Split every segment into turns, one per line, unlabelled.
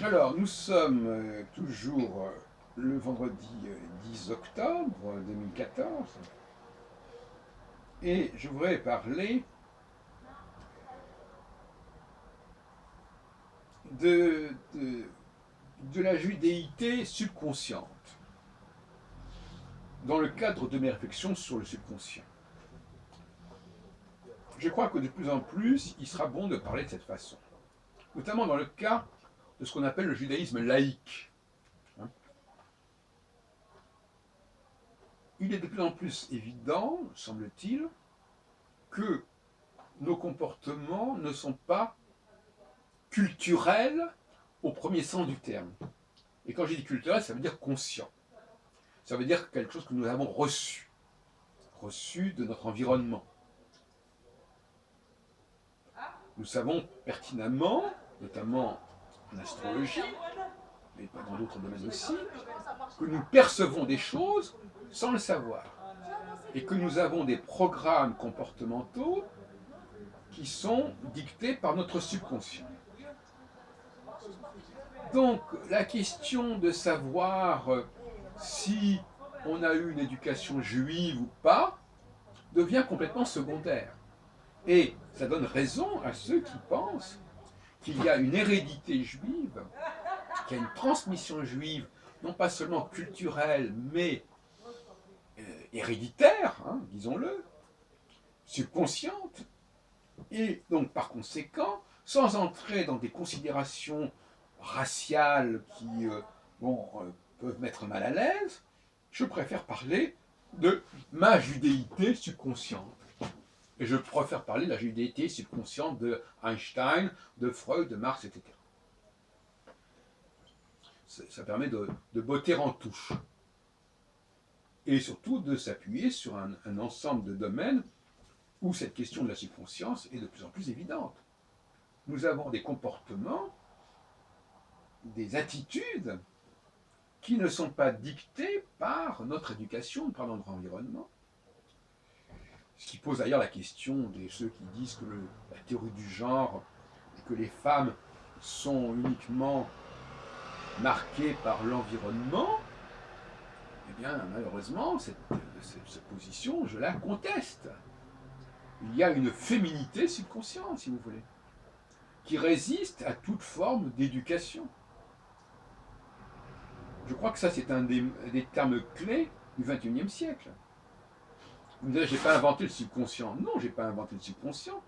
Alors, nous sommes toujours le vendredi 10 octobre 2014 et je voudrais parler de la judéité subconsciente dans le cadre de mes réflexions sur le subconscient. Je crois que de plus en plus, il sera bon de parler de cette façon, notamment dans le cas de ce qu'on appelle le judaïsme laïque. Il est de plus en plus évident, semble-t-il, que nos comportements ne sont pas culturels au premier sens du terme. Et quand je dis culturel, ça veut dire conscient. Ça veut dire quelque chose que nous avons reçu de notre environnement. Nous savons pertinemment, notamment en astrologie, mais pas dans d'autres domaines aussi, que nous percevons des choses sans le savoir. Et que nous avons des programmes comportementaux qui sont dictés par notre subconscient. Donc, la question de savoir si on a eu une éducation juive ou pas devient complètement secondaire. Et ça donne raison à ceux qui pensent qu'il y a une hérédité juive, qu'il y a une transmission juive, non pas seulement culturelle, mais héréditaire, disons-le, subconsciente, et donc par conséquent, sans entrer dans des considérations raciales qui peuvent mettre mal à l'aise, je préfère parler de ma judéité subconsciente. Et je préfère parler de la judéité subconsciente de Einstein, de Freud, de Marx, etc. Ça permet de botter en touche. Et surtout de s'appuyer sur un ensemble de domaines où cette question de la subconscience est de plus en plus évidente. Nous avons des comportements, des attitudes qui ne sont pas dictées par notre éducation, par notre environnement. Ce qui pose d'ailleurs la question de ceux qui disent que la théorie du genre et que les femmes sont uniquement marquées par l'environnement. Eh bien, malheureusement, cette position, je la conteste. Il y a une féminité subconsciente, si vous voulez, qui résiste à toute forme d'éducation. Je crois que ça, c'est un des termes clés du XXIe siècle. Vous me direz, j'ai pas inventé le subconscient. Non, j'ai pas inventé le subconscient.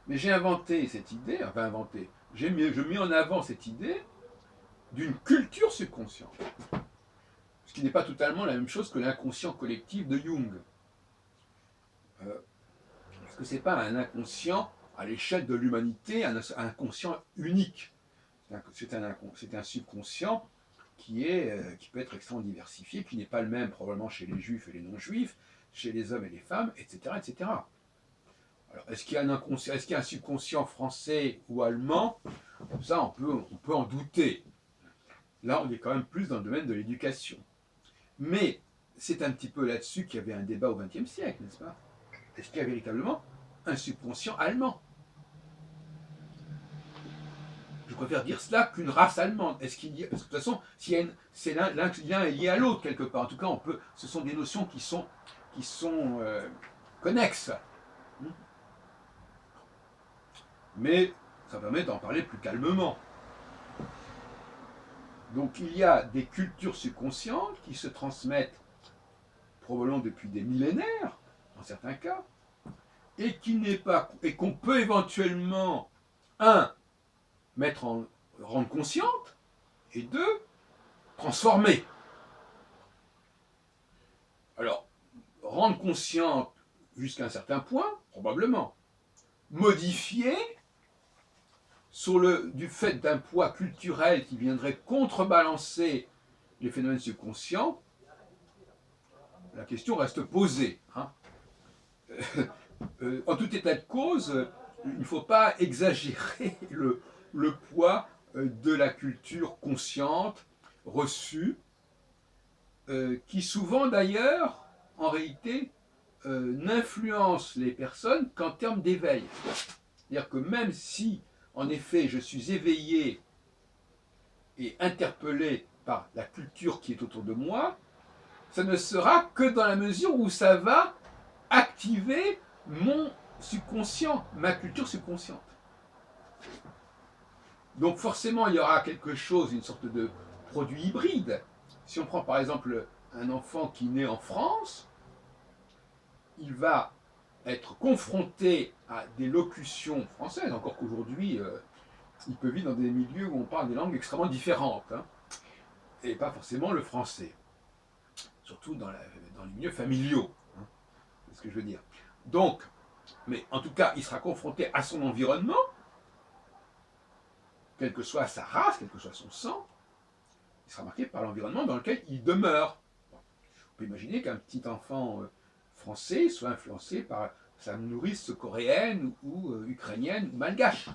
Mais j'ai inventé cette idée, je mets en avant cette idée d'une culture subconsciente. Ce qui n'est pas totalement la même chose que l'inconscient collectif de Jung. Parce que ce n'est pas un inconscient à l'échelle de l'humanité, un inconscient unique. C'est un subconscient qui peut être extrêmement diversifié, qui n'est pas le même probablement chez les juifs et les non-juifs, chez les hommes et les femmes, etc. etc. Alors, est-ce qu'il y a un subconscient français ou allemand? Ça, on peut en douter. Là, on est quand même plus dans le domaine de l'éducation. Mais c'est un petit peu là-dessus qu'il y avait un débat au XXe siècle, n'est-ce pas? Est-ce qu'il y a véritablement un subconscient allemand? Je préfère dire cela qu'une race allemande. Est-ce qu'il y a, parce que de toute façon, l'un est lié à l'autre quelque part. En tout cas, ce sont des notions qui sont connexes. Mais ça permet d'en parler plus calmement. Donc il y a des cultures subconscientes qui se transmettent probablement depuis des millénaires, dans certains cas, et qu'on peut éventuellement, rendre consciente, et deux, transformer. Alors, rendre consciente jusqu'à un certain point, probablement. Modifier, du fait d'un poids culturel qui viendrait contrebalancer les phénomènes subconscients, la question reste posée. En tout état de cause, il ne faut pas exagérer le poids de la culture consciente reçue, qui souvent d'ailleurs, en réalité, n'influence les personnes qu'en termes d'éveil. C'est-à-dire que même si, en effet, je suis éveillé et interpellé par la culture qui est autour de moi, ça ne sera que dans la mesure où ça va activer mon subconscient, ma culture subconsciente. Donc forcément, il y aura quelque chose, une sorte de produit hybride. Si on prend par exemple un enfant qui naît en France, il va être confronté à des locutions françaises, encore qu'aujourd'hui, il peut vivre dans des milieux où on parle des langues extrêmement différentes, hein, et pas forcément le français, surtout dans les milieux familiaux, hein, c'est ce que je veux dire. Donc, mais en tout cas, il sera confronté à son environnement, quelle que soit sa race, quel que soit son sang, il sera marqué par l'environnement dans lequel il demeure. On peut imaginer qu'un petit enfant français soit influencé par sa nourrice coréenne ou ukrainienne ou malgache.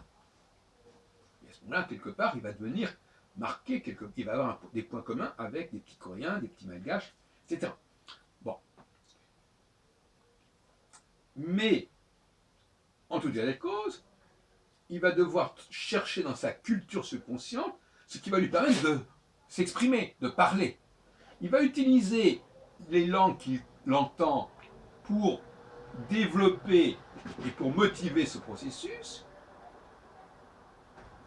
Et à ce moment-là, quelque part, il va devenir marqué, il va avoir des points communs avec des petits coréens, des petits malgaches, etc. Bon. Mais, en tout état de cause, il va devoir chercher dans sa culture subconsciente ce qui va lui permettre de s'exprimer, de parler. Il va utiliser les langues qu'il entend pour développer et pour motiver ce processus,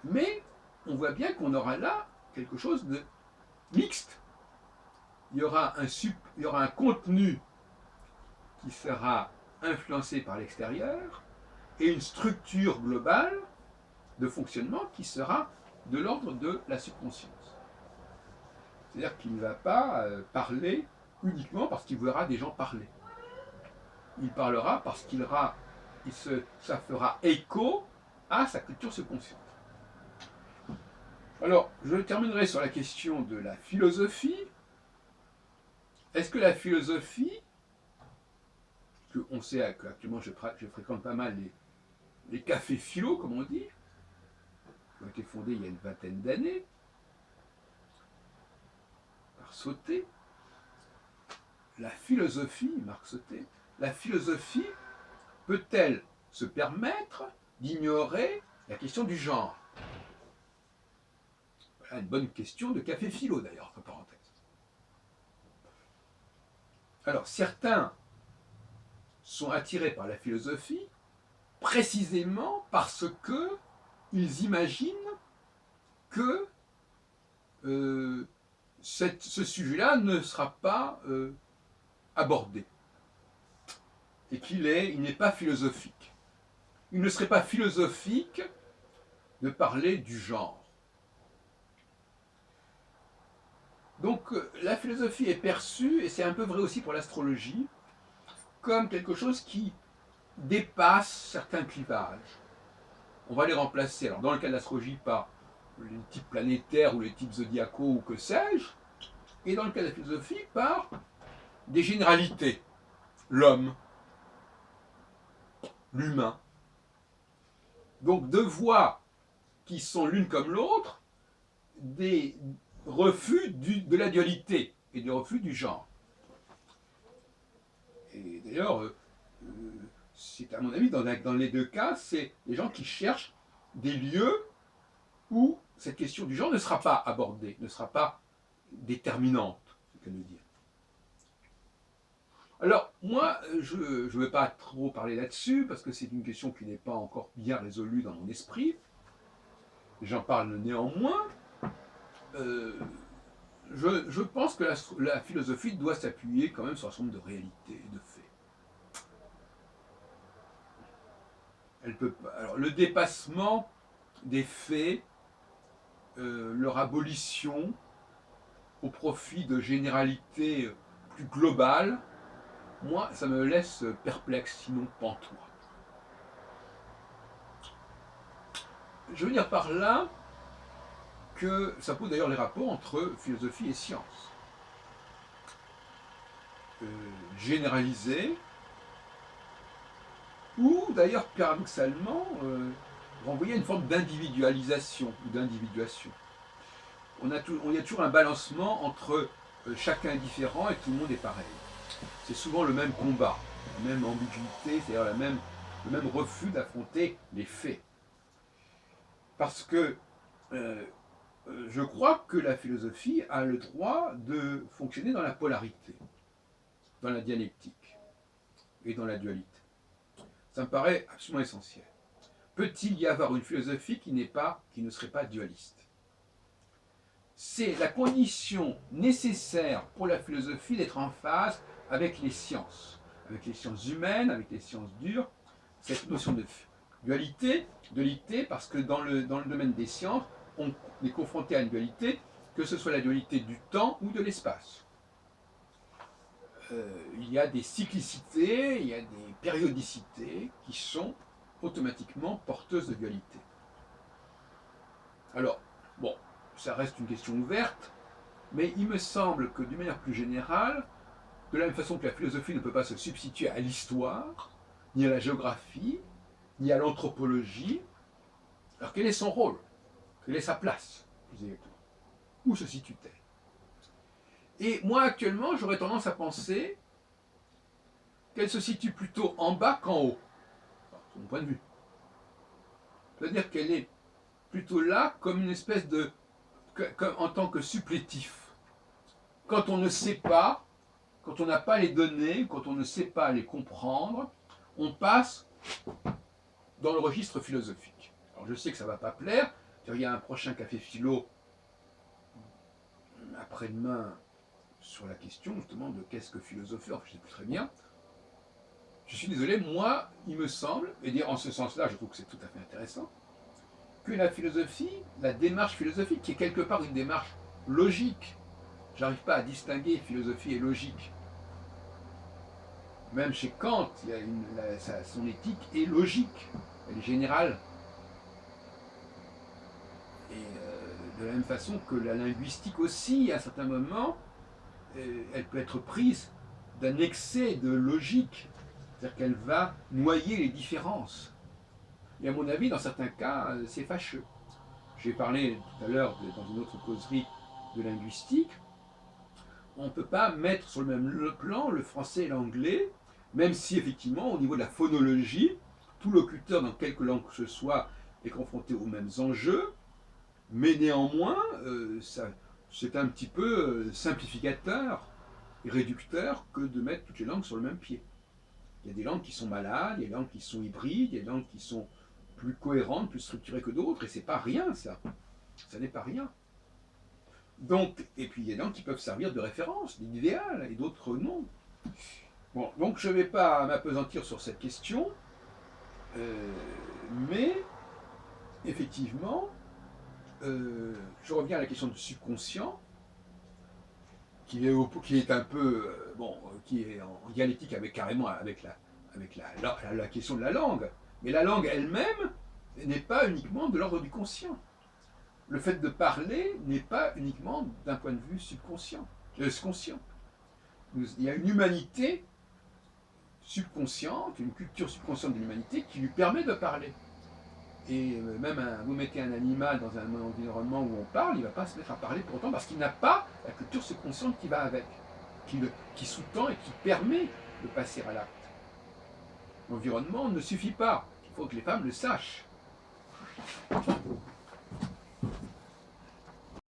mais on voit bien qu'on aura là quelque chose de mixte. Il y aura un contenu qui sera influencé par l'extérieur et une structure globale de fonctionnement qui sera de l'ordre de la subconscience. C'est-à-dire qu'il ne va pas parler uniquement parce qu'il verra des gens parler. Il parlera parce ça fera écho à sa culture subconsciente. Alors, je terminerai sur la question de la philosophie. Est-ce que la philosophie, on sait qu'actuellement je fréquente pas mal les cafés philo, comme on dit, qui ont été fondés il y a une vingtaine d'années, par Sauté. La philosophie, Marc Sauté, la philosophie peut-elle se permettre d'ignorer la question du genre? Voilà une bonne question de café philo d'ailleurs, entre parenthèses. Alors certains sont attirés par la philosophie précisément parce que ils imaginent que ce sujet-là ne sera pas abordé et qu'il n'est pas philosophique. Il ne serait pas philosophique de parler du genre. Donc la philosophie est perçue, et c'est un peu vrai aussi pour l'astrologie, comme quelque chose qui dépasse certains clivages. On va les remplacer, alors dans le cas de l'astrologie, par les types planétaires ou les types zodiacaux ou que sais-je, et dans le cas de la philosophie, par des généralités. L'homme, l'humain. Donc deux voies qui sont l'une comme l'autre, des refus de la dualité et des refus du genre. Et d'ailleurs, c'est à mon avis, dans les deux cas, c'est les gens qui cherchent des lieux où cette question du genre ne sera pas abordée, ne sera pas déterminante, c'est ce qu'elle veut dire. Alors, moi, je ne veux pas trop parler là-dessus, parce que c'est une question qui n'est pas encore bien résolue dans mon esprit. J'en parle néanmoins. Je pense que la philosophie doit s'appuyer quand même sur un certain nombre de réalités et de faits. Alors, le dépassement des faits, leur abolition au profit de généralités plus globales, moi, ça me laisse perplexe, sinon pantois. Je veux dire par là que ça pose d'ailleurs les rapports entre philosophie et science. Généraliser, ou d'ailleurs paradoxalement renvoyer à une forme d'individualisation ou d'individuation. Il y a toujours un balancement entre chacun est différent et tout le monde est pareil. C'est souvent le même combat, la même ambiguïté, c'est-à-dire le même refus d'affronter les faits. Parce que je crois que la philosophie a le droit de fonctionner dans la polarité, dans la dialectique et dans la dualité. Ça me paraît absolument essentiel. Peut-il y avoir une philosophie qui ne serait pas dualiste? C'est la condition nécessaire pour la philosophie d'être en phase avec les sciences humaines, avec les sciences dures, cette notion de dualité parce que dans le domaine des sciences, on est confronté à une dualité, que ce soit la dualité du temps ou de l'espace. Il y a des cyclicités, il y a des périodicités qui sont automatiquement porteuses de dualité. Alors, bon, ça reste une question ouverte, mais il me semble que d'une manière plus générale, de la même façon que la philosophie ne peut pas se substituer à l'histoire, ni à la géographie, ni à l'anthropologie, alors quel est son rôle? Quelle est sa place? Où se situe-t-elle? Et moi, actuellement, j'aurais tendance à penser qu'elle se situe plutôt en bas qu'en haut, de mon point de vue. C'est-à-dire qu'elle est plutôt là comme une espèce de... en tant que supplétif. Quand on ne sait pas, quand on n'a pas les données, quand on ne sait pas les comprendre, on passe dans le registre philosophique. Alors je sais que ça ne va pas plaire, il y a un prochain café philo après-demain sur la question justement de qu'est-ce que philosopher, je ne sais plus très bien. Je suis désolé, moi, il me semble, et dire en ce sens-là, je trouve que c'est tout à fait intéressant, que la philosophie, la démarche philosophique, qui est quelque part une démarche logique, j'arrive pas à distinguer philosophie et logique. Même chez Kant, il y a son éthique est logique, elle est générale. Et de la même façon que la linguistique aussi, à un certain moment, elle peut être prise d'un excès de logique, c'est-à-dire qu'elle va noyer les différences. Et à mon avis, dans certains cas, c'est fâcheux. J'ai parlé tout à l'heure, dans une autre causerie, de linguistique. On ne peut pas mettre sur le même plan le français et l'anglais, même si effectivement, au niveau de la phonologie, tout locuteur dans quelque langue que ce soit est confronté aux mêmes enjeux, mais néanmoins, c'est un petit peu simplificateur et réducteur que de mettre toutes les langues sur le même pied. Il y a des langues qui sont malades, il y a des langues qui sont hybrides, il y a des langues qui sont plus cohérentes, plus structurées que d'autres, et c'est pas rien ça. Ça n'est pas rien. Donc, et puis il y a des langues qui peuvent servir de référence, d'idéal, et d'autres non. Bon, donc je ne vais pas m'appesantir sur cette question, mais effectivement, je reviens à la question du subconscient, qui est un peu, qui est en dialectique carrément avec la question de la langue. Mais la langue elle-même n'est pas uniquement de l'ordre du conscient. Le fait de parler n'est pas uniquement d'un point de vue conscient. Il y a une humanité subconsciente, une culture subconsciente de l'humanité qui lui permet de parler. Et même vous mettez un animal dans un environnement où on parle, il ne va pas se mettre à parler pour autant parce qu'il n'a pas la culture subconsciente qui va avec, qui sous-tend et qui permet de passer à l'acte. L'environnement ne suffit pas, il faut que les femmes le sachent.